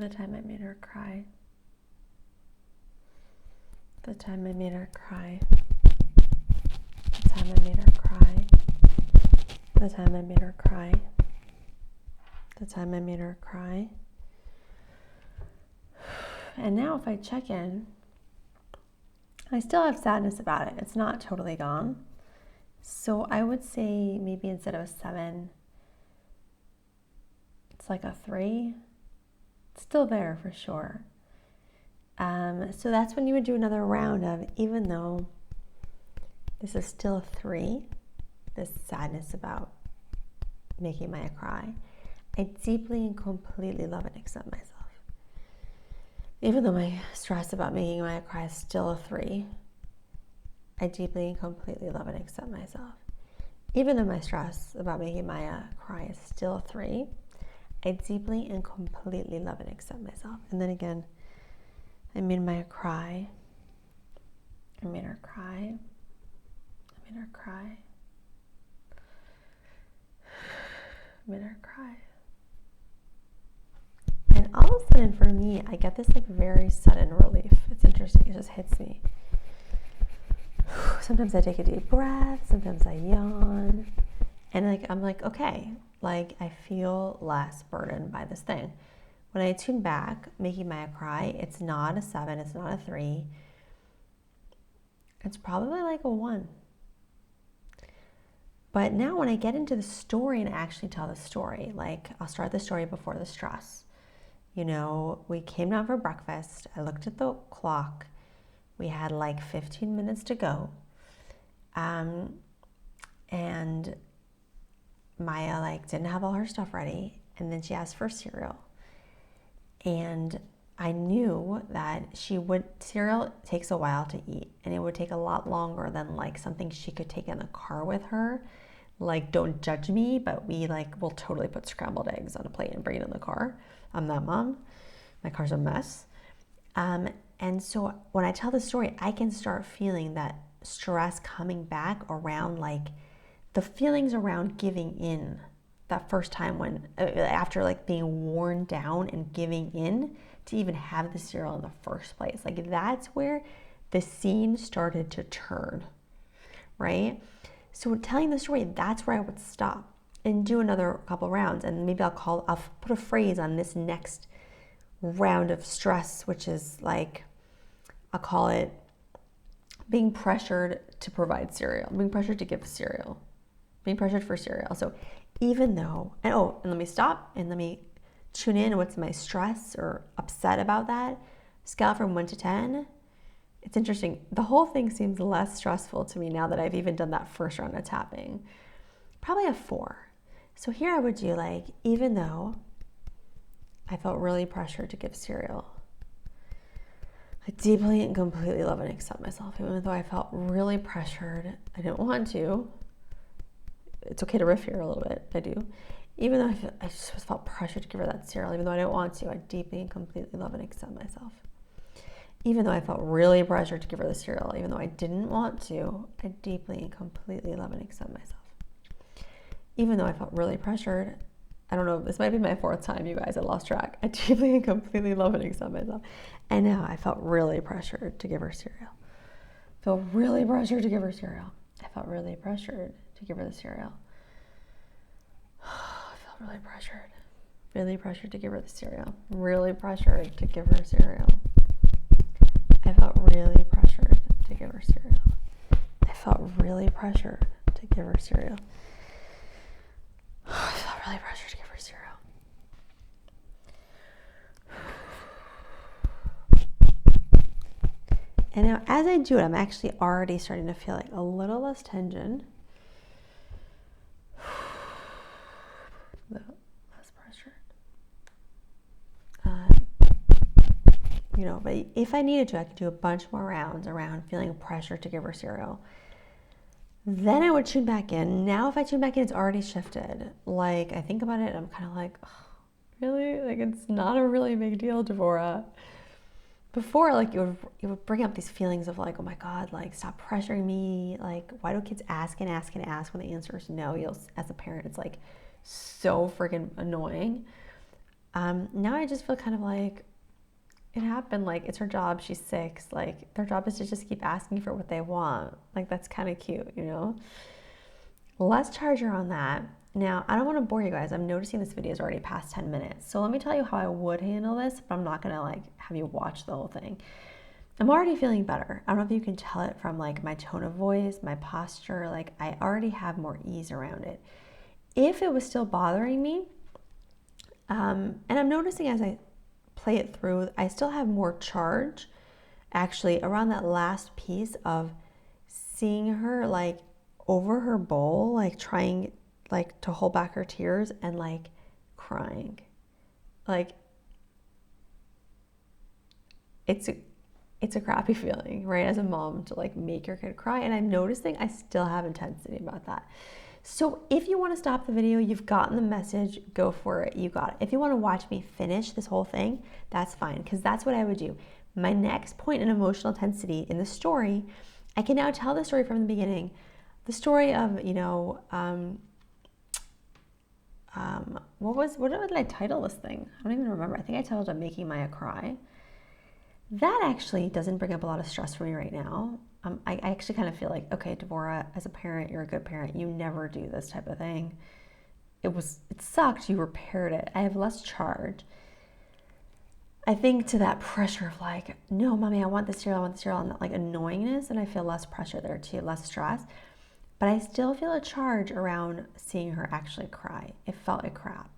The time I made her cry. The time I made her cry. The time I made her cry. The time I made her cry. The time I made her cry. And now if I check in, I still have sadness about it. It's not totally gone. So I would say maybe instead of a 7, it's like a 3. It's still there for sure. So that's when you would do another round of, even though this is still a 3, this sadness about making Maya cry, I deeply and completely love and accept myself. Even though my stress about making Maya cry is still a 3, I deeply and completely love and accept myself. Even though my stress about making Maya cry is still a 3, I deeply and completely love and accept myself. And then again, I made Maya cry. I made her cry. I made her cry. I made her cry. And all of a sudden for me, I get this like very sudden relief. It's interesting, it just hits me. Sometimes I take a deep breath, sometimes I yawn. And I'm like, okay, like I feel less burdened by this thing. When I tune back, making Maya cry, it's not a 7, it's not a 3. It's probably like a 1. But now when I get into the story and actually tell the story, like I'll start the story before the stress. You know, we came down for breakfast. I looked at the clock. We had like 15 minutes to go. And Maya like didn't have all her stuff ready. And then she asked for cereal. And I knew that cereal takes a while to eat, and it would take a lot longer than like something she could take in the car with her. Like, don't judge me, but we like will totally put scrambled eggs on a plate and bring it in the car. I'm that mom. My car's a mess. And so when I tell the story, I can start feeling that stress coming back around like the feelings around giving in. That first time when, after like being worn down and giving in to even have the cereal in the first place. Like that's where the scene started to turn, right? So telling the story, that's where I would stop and do another couple rounds. And maybe I'll put a phrase on this next round of stress, which is like, I'll call it being pressured to provide cereal, being pressured to give cereal, being pressured for cereal. So even though, and let me stop and let me tune in. What's my stress or upset about that? Scale from 1 to 10. It's interesting. The whole thing seems less stressful to me now that I've even done that first round of tapping. Probably a 4. So here I would do like, even though I felt really pressured to give cereal, I deeply and completely love and accept myself. Even though I felt really pressured, I didn't want to. It's okay to riff here a little bit. I do. Even though I just felt pressured to give her that cereal, even though I didn't want to, I deeply and completely love and accept myself. Even though I felt really pressured to give her the cereal, even though I didn't want to, I deeply and completely love and accept myself. Even though I felt really pressured, I don't know, this might be my 4th time, you guys, I lost track. I deeply and completely love and accept myself. And now I felt really pressured to give her cereal. Felt really pressured to give her cereal. I felt really pressured to give her the cereal. I felt really pressured to give her the cereal. Really pressured to give her cereal. I felt really pressured to give her cereal. I felt really pressured to give her cereal. I felt really pressured to give her cereal. And now as I do it, I'm actually already starting to feel like a little less tension. Less pressured. But if I needed to, I could do a bunch more rounds around feeling pressure to give her cereal. Then I would tune back in. Now if I tune back in, it's already shifted. Like I think about it, I'm kind of like, oh, really? Like it's not a really big deal, Devorah. Before, like it would bring up these feelings of like, oh my God, like stop pressuring me. Like why do kids ask and ask and ask when the answer is no? As a parent, it's like so freaking annoying. Now I just feel kind of like it happened. Like, it's her job. She's 6. Like, their job is to just keep asking for what they want. Like, that's kind of cute, you know? Let's charge her on that. Now, I don't want to bore you guys. I'm noticing this video is already past 10 minutes. So let me tell you how I would handle this, but I'm not going to like have you watch the whole thing. I'm already feeling better. I don't know if you can tell it from like my tone of voice, my posture. Like, I already have more ease around it. If it was still bothering me, and I'm noticing as I play it through, I still have more charge actually around that last piece of seeing her like over her bowl, like trying like to hold back her tears and like crying. Like, it's a crappy feeling, right? As a mom, to like make your kid cry. And I'm noticing I still have intensity about that. So if you want to stop the video, you've gotten the message, go for it. You got it. If you want to watch me finish this whole thing, that's fine, because that's what I would do. My next point in emotional intensity in the story, I can now tell the story from the beginning. The story of, you know, what did I title this thing? I don't even remember. I think I titled it Making Maya Cry. That actually doesn't bring up a lot of stress for me right now. I actually kind of feel like, okay, Devorah, as a parent, you're a good parent. You never do this type of thing. It sucked. You repaired it. I have less charge. I think to that pressure of like, no, mommy, I want this cereal, and that like annoyingness, and I feel less pressure there too, less stress. But I still feel a charge around seeing her actually cry. It felt like crap.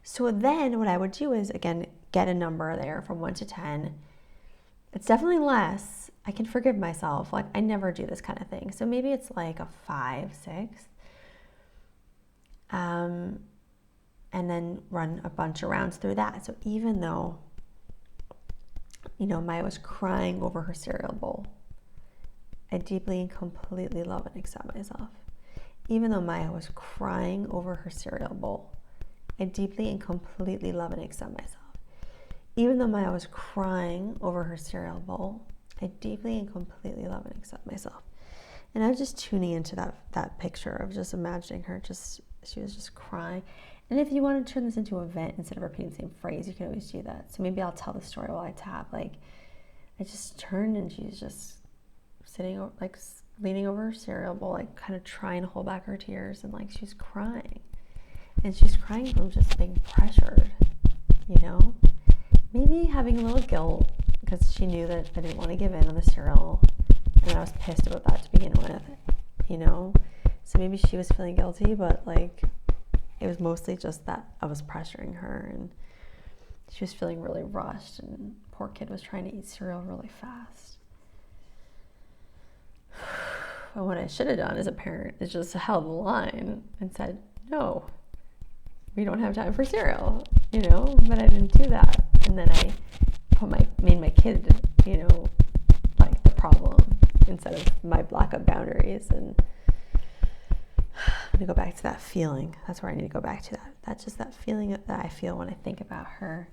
So then what I would do is, again, get a number there from 1 to 10. It's definitely less. I can forgive myself. Like, I never do this kind of thing. So maybe it's like a 5, 6. And then run a bunch of rounds through that. So even though, you know, Maya was crying over her cereal bowl, I deeply and completely love and accept myself. Even though Maya was crying over her cereal bowl, I deeply and completely love and accept myself. Even though Maya was crying over her cereal bowl, I deeply and completely love and accept myself. And I was just tuning into that picture of just imagining her, she was just crying. And if you want to turn this into an event instead of repeating the same phrase, you can always do that. So maybe I'll tell the story while I tap. Like, I just turned and she's just sitting, like leaning over her cereal bowl, like kind of trying to hold back her tears, and like she's crying. And she's crying from just being pressured, you know? Maybe having a little guilt because she knew that I didn't want to give in on the cereal, and I was pissed about that to begin with, you know? So maybe she was feeling guilty, but like it was mostly just that I was pressuring her, and she was feeling really rushed, and poor kid was trying to eat cereal really fast. And what I should have done as a parent is just held the line and said, no, we don't have time for cereal, you know? But I didn't do that. And then I made my kid, you know, like the problem instead of my lack of boundaries. And I'm gonna go back to that feeling. That's where I need to go back to that. That's just that feeling that I feel when I think about her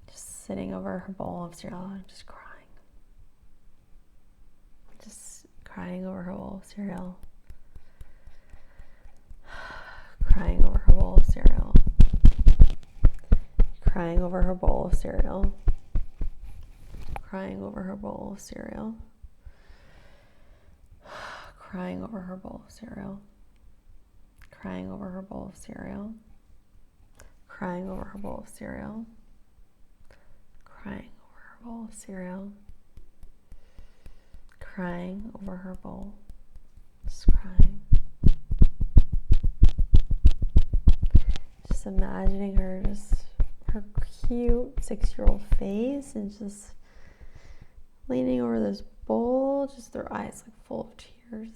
just sitting over her bowl of cereal and just crying. Just crying over her bowl of cereal. Crying over her bowl of cereal. Crying over her bowl of cereal. Crying over her bowl of cereal. Crying over her bowl of cereal. Crying over her bowl of cereal. Crying over her bowl of cereal. Crying over her bowl of cereal. Crying over her bowl. Just crying. Just imagining her, just her cute 6-year-old face, and just leaning over this bowl, just their eyes like full of tears.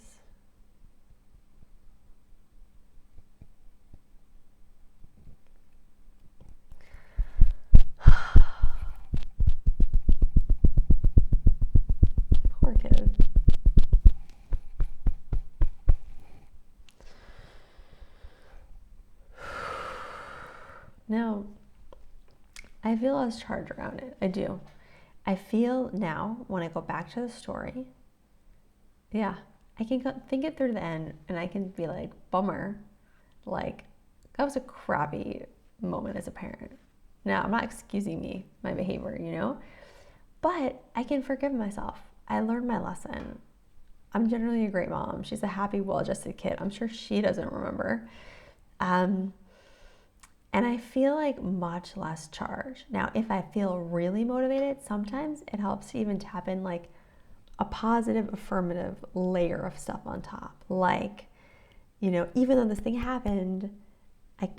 Poor kid. Now, I feel less charge around it. I do. I feel now, when I go back to the story, yeah, I can think it through to the end, and I can be like, bummer. Like, that was a crappy moment as a parent. Now, I'm not excusing my behavior, but I can forgive myself. I learned my lesson. I'm generally a great mom. She's a happy, well-adjusted kid. I'm sure she doesn't remember. And I feel like much less charged. Now, if I feel really motivated, sometimes it helps to even tap in like a positive, affirmative layer of stuff on top. Like, even though this thing happened, I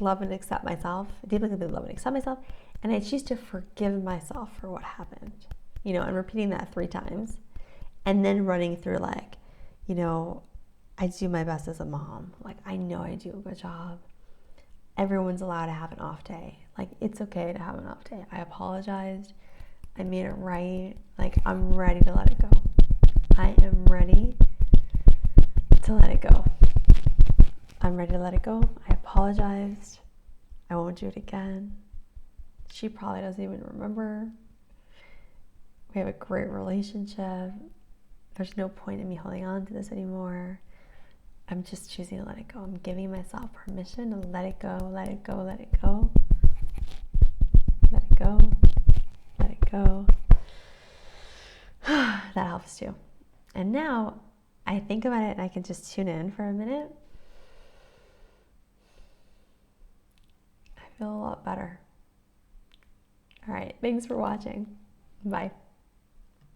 love and accept myself, deeply love and accept myself, and I choose to forgive myself for what happened, and repeating that 3 times, and then running through like, I do my best as a mom. Like, I know I do a good job. Everyone's allowed to have an off day. Like, it's okay to have an off day. I apologized. I made it right. Like, I'm ready to let it go. I am ready to let it go. I'm ready to let it go. I apologized. I won't do it again. She probably doesn't even remember. We have a great relationship. There's no point in me holding on to this anymore. I'm just choosing to let it go. I'm giving myself permission to let it go, let it go, let it go. Let it go. Let it go. That helps too. And now I think about it and I can just tune in for a minute. I feel a lot better. All right. Thanks for watching. Bye.